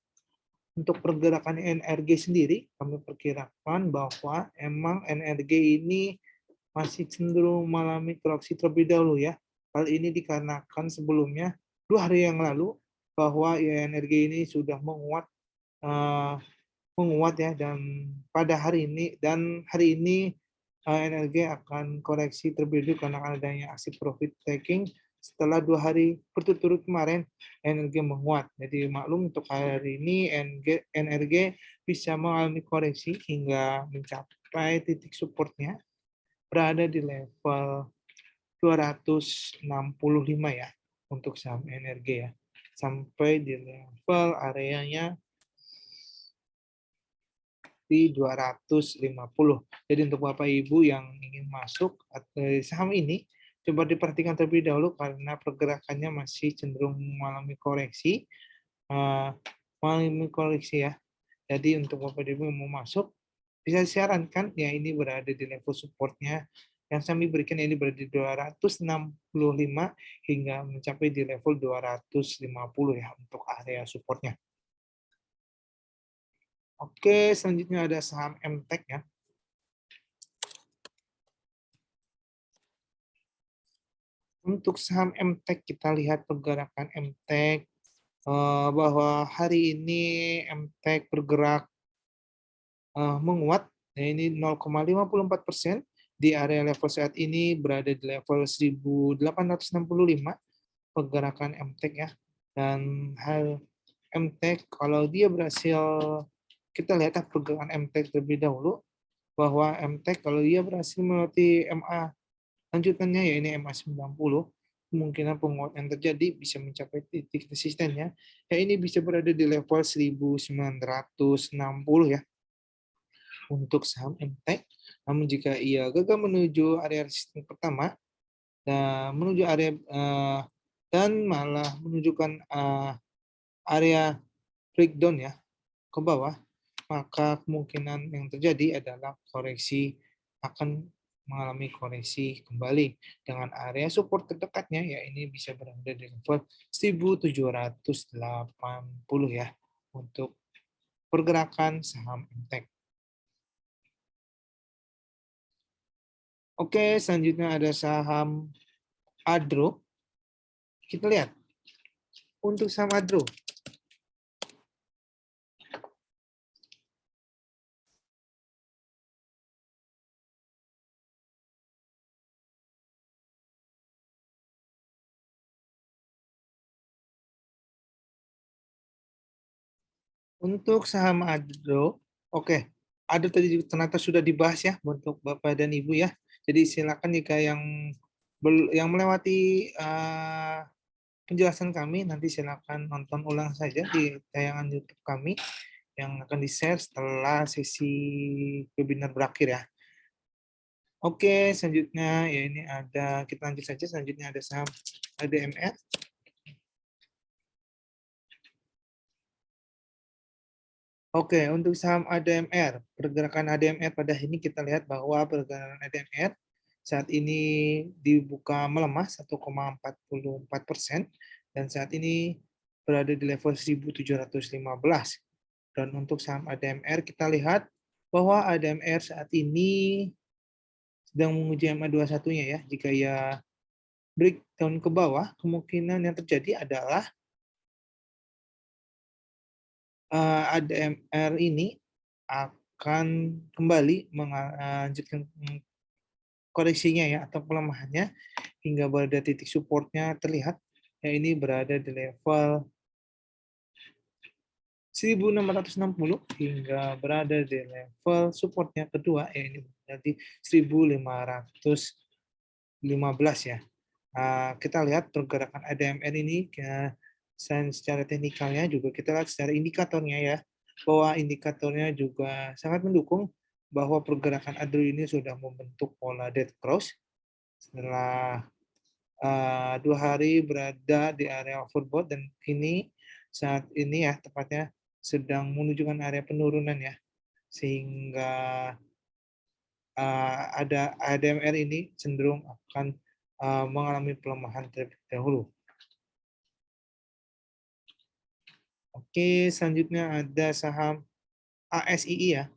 Untuk pergerakan NRG sendiri, kami perkirakan bahwa emang NRG ini masih cenderung mengalami koreksi terlebih dahulu ya. Hal ini dikarenakan sebelumnya 2 hari yang lalu bahwa INRG ini sudah menguat ya, dan pada hari ini INRG akan koreksi terlebih dahulu karena adanya aksi profit taking setelah 2 hari berturut-turut kemarin NRG menguat. Jadi maklum untuk hari ini NRG bisa mengalami koreksi hingga mencapai titik supportnya berada di level 265 ya untuk saham NRG ya, sampai di level areanya di 250. Jadi untuk Bapak Ibu yang ingin masuk saham ini, coba diperhatikan terlebih dahulu karena pergerakannya masih cenderung mengalami koreksi, ya. Jadi untuk Bapak Ibu yang mau masuk, bisa disarankan ya ini berada di level supportnya yang kami berikan ini berada di 265 hingga mencapai di level 250 ya untuk area supportnya. Oke, selanjutnya ada saham MTEK ya. Untuk saham MTEK kita lihat pergerakan MTEK bahwa hari ini MTEK bergerak menguat, nah ini 0,54% di area level saat ini berada di level 1865 pergerakan MTEK ya. Dan hal MTEK kalau dia berhasil, kita lihat pergerakan MTEK terlebih dahulu, bahwa MTEK kalau dia berhasil melewati MA lanjutannya ya ini MA 90, kemungkinan penguatan yang terjadi bisa mencapai titik resistennya ya ini bisa berada di level 1960 ya untuk saham MTEK. Namun jika ia gagal menuju area resisten pertama dan menuju area dan malah menunjukkan area breakdown ya ke bawah, maka kemungkinan yang terjadi adalah koreksi akan mengalami koreksi kembali dengan area support terdekatnya ya ini bisa berada di level 1780 ya untuk pergerakan saham MTEK. Oke, selanjutnya ada saham Adro. Kita lihat untuk saham Adro. Untuk saham Adro, oke. Adro tadi ternyata sudah dibahas ya untuk Bapak dan Ibu ya. Jadi silakan jika yang melewati penjelasan kami nanti silakan nonton ulang saja di tayangan YouTube kami yang akan di-share setelah sesi webinar berakhir ya. Oke, selanjutnya ya ini ada, kita lanjut saja, selanjutnya ada saham ADMR. Oke, untuk saham ADMR, pergerakan ADMR pada ini kita lihat bahwa pergerakan ADMR saat ini dibuka melemah 1,44% dan saat ini berada di level 1715. Dan untuk saham ADMR kita lihat bahwa ADMR saat ini sedang menguji MA21-nya ya. Jika ya breakdown ke bawah, kemungkinan yang terjadi adalah ADMR ini akan kembali melanjutkan koreksinya ya atau pelemahannya hingga berada titik supportnya terlihat ya ini berada di level 1660 hingga berada di level supportnya kedua ya ini berarti 1515 ya. Kita lihat pergerakan ADMR ini secara teknikalnya juga kita lihat secara indikatornya ya bahwa indikatornya juga sangat mendukung bahwa pergerakan ADRO ini sudah membentuk pola dead cross setelah 2 hari berada di area overbought dan ini saat ini ya tepatnya sedang menunjukkan area penurunan ya sehingga ada ADMR ini cenderung akan mengalami pelemahan terlebih dahulu. Oke, selanjutnya ada saham ASII ya.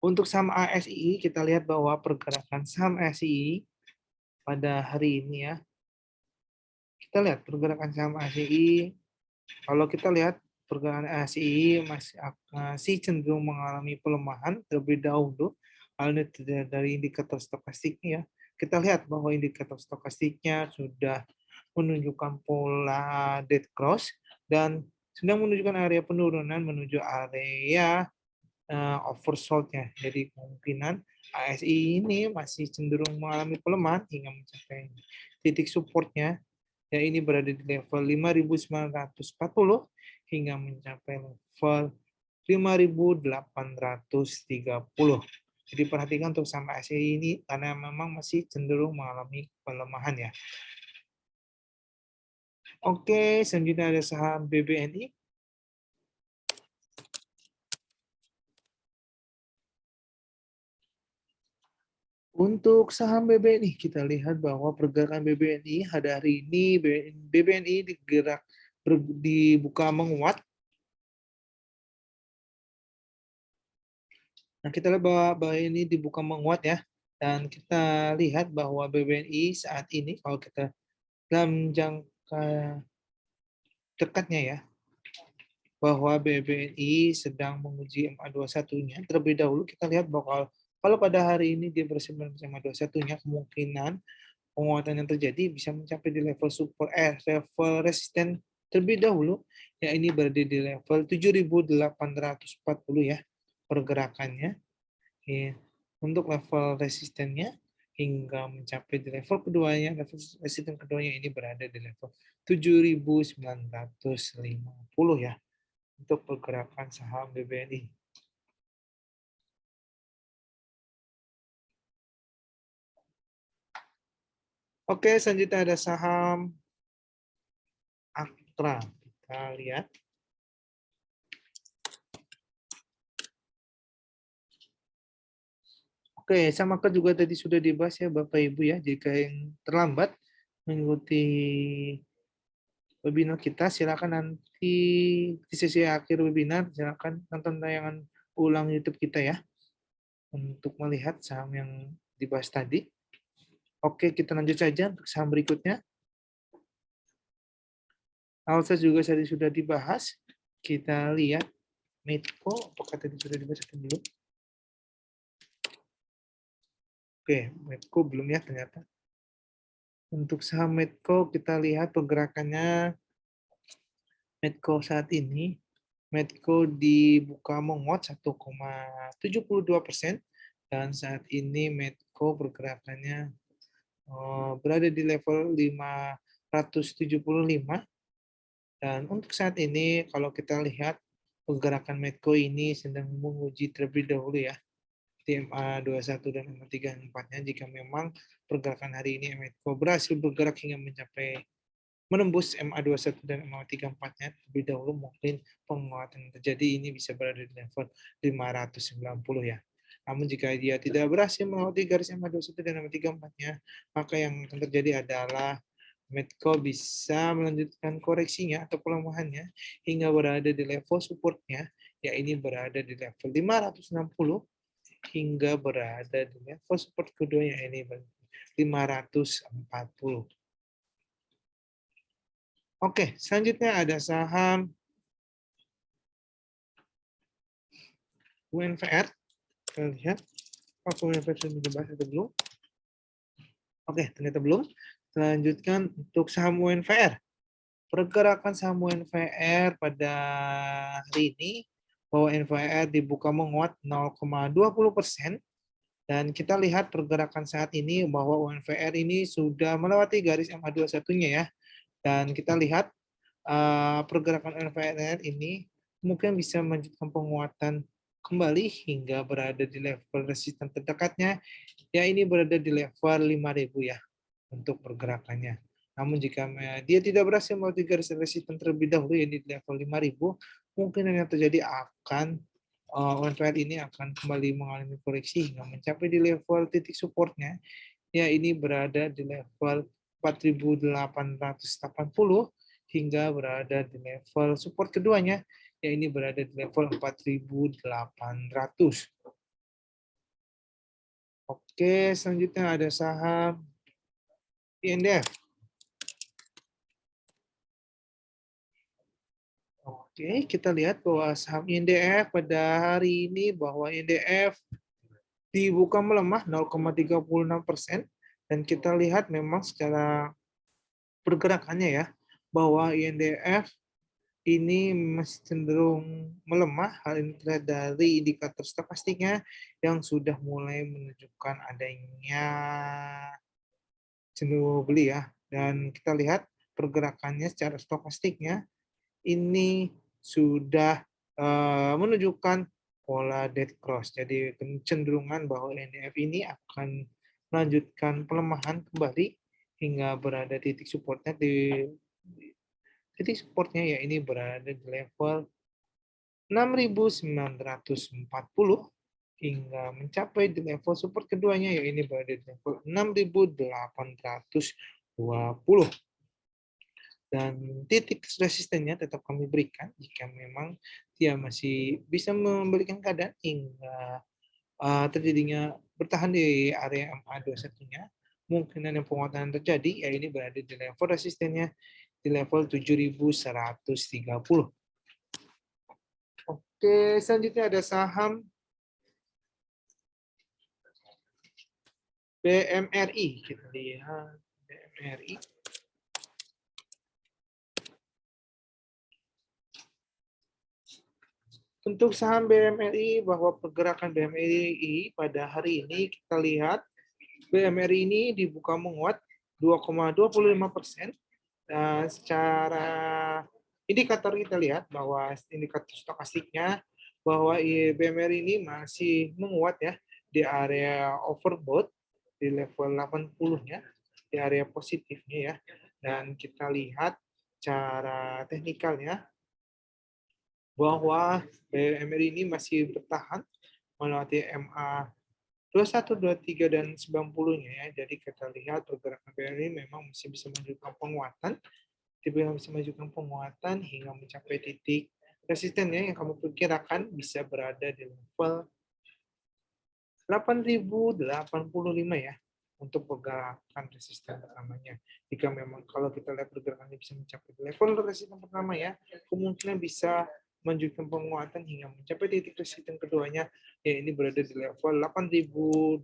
Untuk saham ASII, kita lihat bahwa pergerakan saham ASII pada hari ini ya. Kita lihat pergerakan saham ASII. Kalau kita lihat pergerakan ASII masih cenderung mengalami pelemahan terlebih dahulu. Hal ini dari indikator stokastiknya ya. Kita lihat bahwa indikator stokastiknya sudah menunjukkan pola dead cross dan sedang menunjukkan area penurunan menuju area oversold-nya. Jadi kemungkinan ASI ini masih cenderung mengalami pelemahan hingga mencapai titik support-nya. Ya ini berada di level 5.940 hingga mencapai level 5.830. Jadi perhatikan untuk saham ASI ini karena memang masih cenderung mengalami pelemahan ya. Oke, selanjutnya ada saham BBNI. Untuk saham BBNI, kita lihat bahwa pergerakan BBNI pada hari ini BBNI dibuka menguat. Nah, kita lihat bahwa ini dibuka menguat ya. Dan kita lihat bahwa BBNI saat ini kalau kita dalam jangka dekatnya ya, bahwa BBNI sedang menguji MA21-nya. Terlebih dahulu kita lihat bahwa kalau pada hari ini dia berhasil MA21-nya, kemungkinan penguatan yang terjadi bisa mencapai di level level resisten terlebih dahulu, ya ini berada di level 7.840 ya pergerakannya. Ya. Untuk level resistennya hingga mencapai di level keduanya, level resisten keduanya ini berada di level 7.950 ya untuk pergerakan saham BBNI. Oke, selanjutnya ada saham Aktra. Kita lihat. Oke, sama kan juga tadi sudah dibahas ya Bapak Ibu ya. Jika yang terlambat mengikuti webinar kita, silakan nanti di sesi akhir webinar, silakan tonton tayangan ulang YouTube kita ya untuk melihat saham yang dibahas tadi. Oke, kita lanjut saja untuk saham berikutnya. Alsa juga tadi sudah dibahas. Kita lihat Medco, apakah tadi sudah dibahas atau belum? Oke, Medco belum ya ternyata. Untuk saham Medco, kita lihat pergerakannya Medco saat ini. Medco dibuka menguat 1,72%, dan saat ini Medco pergerakannya berada di level 575. Dan untuk saat ini, kalau kita lihat pergerakan Medco ini sedang menguji terlebih dahulu ya, TMA21 dan MA34-nya. Jika memang pergerakan hari ini Medco berhasil bergerak hingga mencapai menembus MA21 dan MA34-nya terlebih dahulu, mungkin penguatan yang terjadi ini bisa berada di level 590 ya. Namun jika dia tidak berhasil melewati garis MA21 dan MA34-nya, maka yang akan terjadi adalah Medco bisa melanjutkan koreksinya atau pelemahannya hingga berada di level supportnya, ya ini berada di level 560 hingga berada di level support keduanya ini 540. Oke, selanjutnya ada saham UNVR. Kita lihat apakah UNVR sudah dibahas atau belum. Oke, ternyata belum. Selanjutkan untuk saham UNVR. Pergerakan saham UNVR pada hari ini, bahwa UNVR dibuka menguat 0,20%. Dan kita lihat pergerakan saat ini bahwa UNVR ini sudah melewati garis MA21-nya ya. Dan kita lihat pergerakan UNVR ini mungkin bisa melanjutkan penguatan kembali hingga berada di level resisten terdekatnya, ya ini berada di level 5.000 ya untuk pergerakannya. Namun jika dia tidak berhasil melewati garis resisten terlebih dahulu, ya di level 5.000, mungkin yang terjadi akan UNVR ini akan kembali mengalami koreksi hingga mencapai di level titik supportnya, ya ini berada di level 4.880 hingga berada di level support keduanya, ya ini berada di level 4.800. Oke, selanjutnya ada saham INDF. Oke, kita lihat bahwa saham INDF pada hari ini bahwa INDF dibuka melemah 0,36%, dan kita lihat memang secara pergerakannya ya bahwa INDF ini masih cenderung melemah. Hal ini terlihat dari indikator stokastiknya yang sudah mulai menunjukkan adanya cenderung beli ya. Dan kita lihat pergerakannya secara stokastiknya ini sudah menunjukkan pola dead cross. Jadi kecenderungan bahwa NDF ini akan melanjutkan pelemahan kembali hingga berada titik supportnya titik supportnya ya ini berada di level 6.940. hingga mencapai di level support keduanya, ya ini berada di level 6.820. Dan titik resistennya tetap kami berikan jika memang dia masih bisa memberikan keadaan hingga terjadinya bertahan di area MA21-nya, kemungkinan yang penguatan terjadi, ya ini berada di level resistennya di level 7.130. Oke, selanjutnya ada saham BMRI. Kita lihat BMRI. Untuk saham BMRI, bahwa pergerakan BMRI pada hari ini kita lihat BMRI ini dibuka menguat 2,25%. Dan secara indikator kita lihat bahwa indikator stokastiknya bahwa BMRI ini masih menguat ya di area overbought di level 80-nya, di area positifnya ya. Dan kita lihat cara teknikalnya bahwa BMRI ini masih bertahan melewati MA 21, 23, dan 90-nya ya. Jadi kita lihat pergerakan BMRI memang masih bisa menunjukkan penguatan, bisa menunjukkan penguatan hingga mencapai titik resistennya yang kami perkirakan bisa berada di level 8.085 ya untuk pergerakan resisten pertamanya. Jika memang kalau kita lihat pergerakannya bisa mencapai level resisten pertama ya, kemungkinan bisa menunjukkan penguatan hingga mencapai titik resisten keduanya, ya ini berada di level 8.210.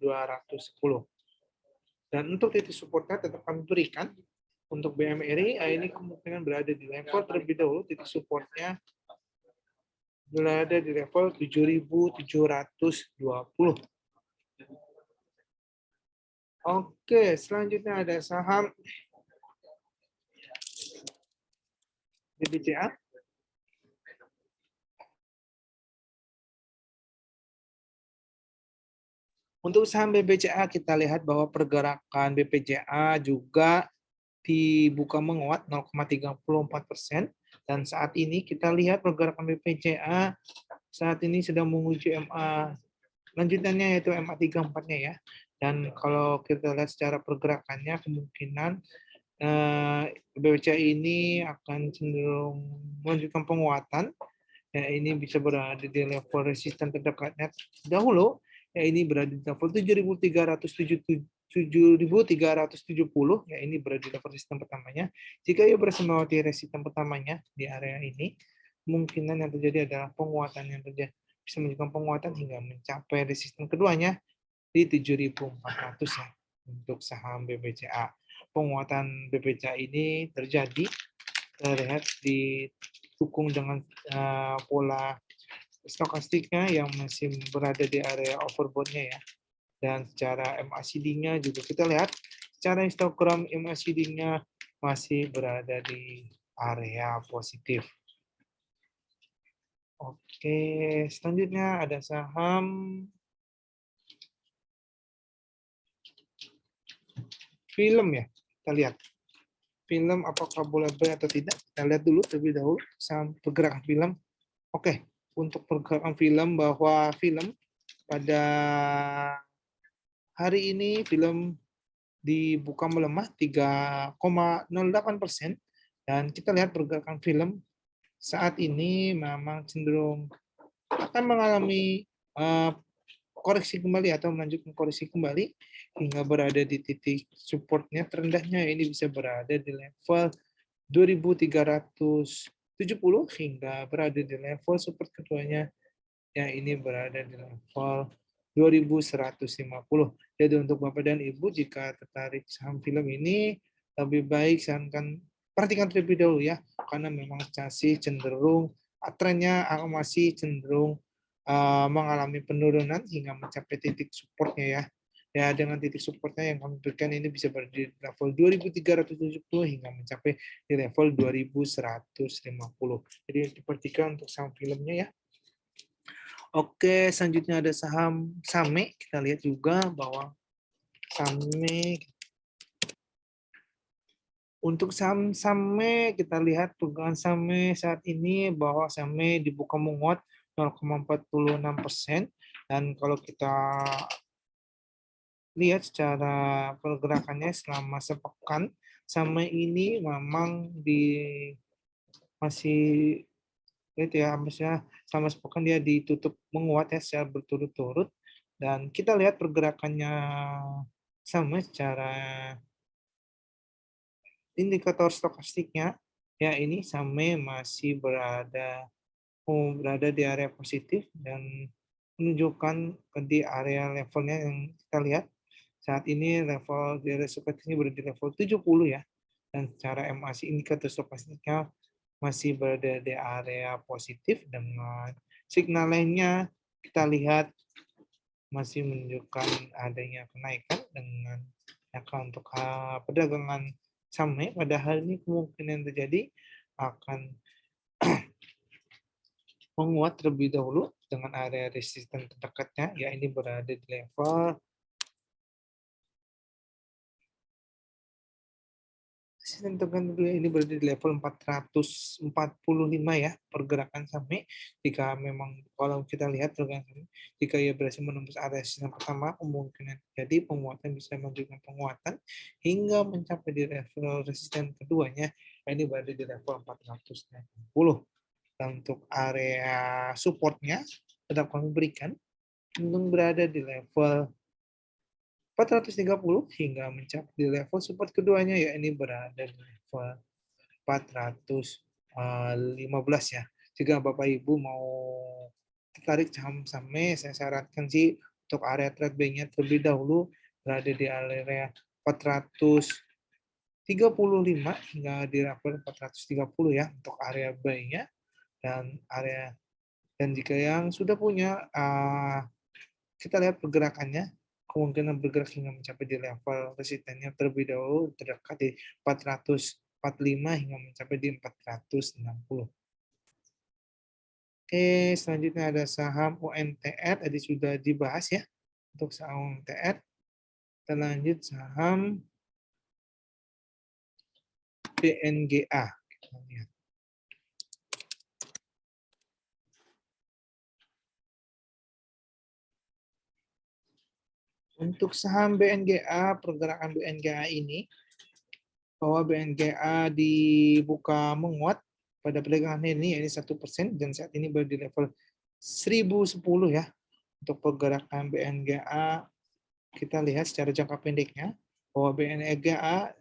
Dan untuk titik supportnya tetap kami berikan untuk BMRI, ini kemungkinan berada di level terlebih dahulu, titik supportnya berada di level 7.720. Oke, selanjutnya ada saham BBCA. Untuk saham BBCA kita lihat bahwa pergerakan BBCA juga dibuka menguat 0,34%, dan saat ini kita lihat pergerakan BBCA saat ini sedang menuju MA lanjutannya yaitu MA 34-nya ya. Dan kalau kita lihat secara pergerakannya kemungkinan BBCA ini akan cenderung menunjukkan penguatan. Ya, ini bisa berada di level resisten terdekatnya dahulu. Ya, ini berada di level 7.370, ya ini berada di level resisten pertamanya. Jika ia berhasil melewati resisten pertamanya di area ini, kemungkinan yang terjadi adalah penguatan yang terjadi bisa menunjukkan penguatan hingga mencapai resisten keduanya di 7.400 ya untuk saham BBCA. Penguatan BBCA ini terjadi terlihat didukung dengan pola stokastiknya yang masih berada di area overbought-nya ya. Dan secara MACD-nya juga kita lihat secara histogram MACD-nya masih berada di area positif. Oke, selanjutnya ada saham film ya. Kita lihat film apakah boleh beli atau tidak. Kita lihat dulu terlebih dahulu saham pergerakan film. Oke, untuk pergerakan film bahwa film pada hari ini film dibuka melemah 3,08%, dan kita lihat pergerakan film saat ini memang cenderung akan mengalami koreksi kembali atau melanjutkan koreksi kembali hingga berada di titik supportnya terendahnya, ini bisa berada di level 2.370 hingga berada di level support keduanya, ya ini berada di level 2.150. Jadi untuk Bapak dan Ibu jika tertarik saham film ini, lebih baik sarankan perhatikan terlebih dahulu ya, karena memang masih cenderung trennya masih cenderung mengalami penurunan hingga mencapai titik supportnya ya. Ya, dengan titik supportnya yang kami berikan ini bisa berada di level 2.370 hingga mencapai di level 2.150. Jadi diperhatikan untuk saham filmnya ya. Oke, selanjutnya ada saham SAME. Kita lihat juga bahwa SAME, untuk saham SAME kita lihat pergerakan SAME saat ini bahwa SAME dibuka menguat 0,46%, Dan kalau kita lihat secara pergerakannya selama sepekan, sama ini memang masih itu ya, maksudnya selama sepekan dia ditutup menguat ya secara berturut-turut, dan kita lihat pergerakannya sama secara indikator stokastiknya ya, ini sama masih berada di area positif dan menunjukkan di area levelnya yang kita lihat saat ini. Level di area stokastiknya berada di level 70 ya, dan secara MACD indikator stokastiknya masih berada di area positif. Dengan signal lainnya kita lihat masih menunjukkan adanya kenaikan dengan angka untuk perdagangan saham pada hari ini kemungkinan terjadi akan menguat terlebih dahulu dengan area resisten terdekatnya ya ini berada di level resisten terdekat ini berada di level 445 ya pergerakan sampai. Jika memang kalau kita lihat pergerakan jika ia berhasil menembus area resisten pertama, kemungkinan jadi penguatan bisa menunjukkan penguatan hingga mencapai di level resisten keduanya, ini berada di level 460. Dan untuk area supportnya tetap kami berikan untuk berada di level 430 hingga mencapai di level support keduanya, ya ini berada di level 415 ya. Jika Bapak Ibu mau tertarik saham saham, saya sarankan sih untuk area trade buy-nya terlebih dahulu berada di area 435 hingga di level 430 ya untuk area buy-nya. Dan jika yang sudah punya kita lihat pergerakannya, kemungkinan bergerak hingga mencapai di level resistennya terlebih dahulu terdekat di 445 hingga mencapai di 460. Oke, selanjutnya ada saham UNTR, tadi sudah dibahas ya untuk saham UNTR. Kita lanjut saham BNGA. Kita lihat. Untuk saham BNGA, pergerakan BNGA ini, bahwa BNGA dibuka menguat pada perdagangan ini, yaitu 1%, dan saat ini berada di level 1010 ya. Untuk pergerakan BNGA, kita lihat secara jangka pendeknya, bahwa BNGA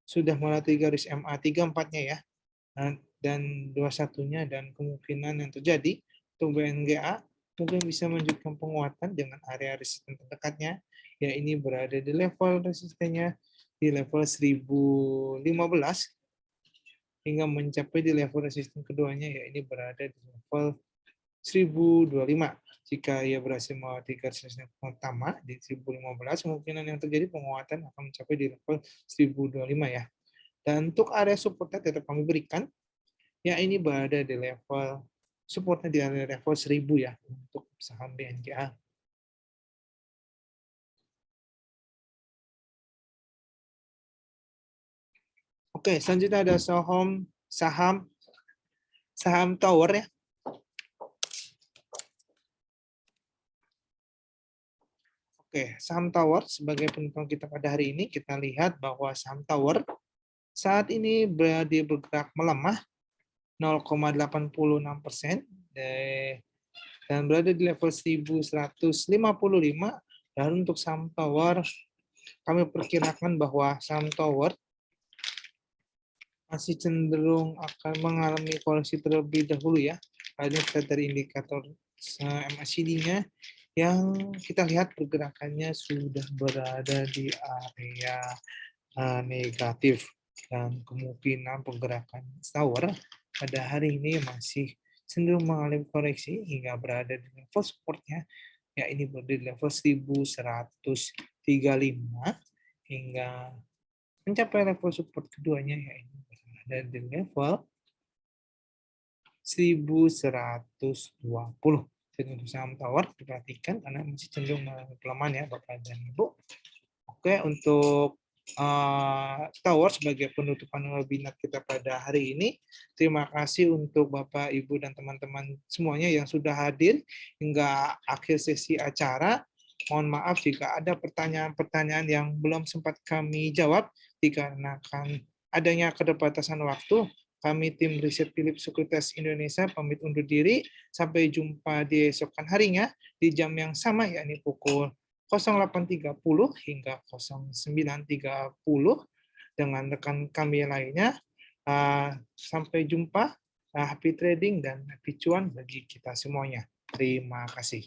sudah melalui garis MA 34-nya ya, dan 21-nya, dan kemungkinan yang terjadi untuk BNGA mungkin bisa menunjukkan penguatan dengan area resisten terdekatnya, ya ini berada di level resistennya di level 1015 hingga mencapai di level resisten keduanya, ya ini berada di level 1025. Jika ia berhasil melewati garis resisten pertama di 1015, kemungkinan yang terjadi penguatan akan mencapai di level 1025 ya. Dan untuk area supportnya tetap kami berikan, ya ini berada di level supportnya di area level 1000 ya untuk saham BNGA. Oke, selanjutnya ada saham tower ya. Oke, saham tower sebagai penutup kita pada hari ini, kita lihat bahwa saham tower saat ini bergerak melemah 0,86% dan berada di level 1155. Dan untuk saham tower, kami perkirakan bahwa saham tower masih cenderung akan mengalami koreksi terlebih dahulu ya. Ini dari indikator MACD-nya yang kita lihat pergerakannya sudah berada di area negatif, dan kemungkinan pergerakan tower pada hari ini masih cenderung mengalami koreksi hingga berada di level supportnya, ya ini berada di level 1135 hingga mencapai level support keduanya, ya ini berada di level 1120. Jadi untuk saham tower diperhatikan karena masih cenderung mengalami pelemahan ya Bapak dan Ibu. Oke, untuk Tower sebagai penutupan webinar kita pada hari ini. Terima kasih untuk Bapak, Ibu, dan teman-teman semuanya yang sudah hadir hingga akhir sesi acara. Mohon maaf jika ada pertanyaan-pertanyaan yang belum sempat kami jawab dikarenakan adanya keterbatasan waktu. Kami tim riset Philips Sekuritas Indonesia pamit undur diri. Sampai jumpa di esokan harinya di jam yang sama, yakni pukul 08.30 hingga 09.30 dengan rekan kami lainnya. Sampai jumpa, happy trading dan happy cuan bagi kita semuanya. Terima kasih.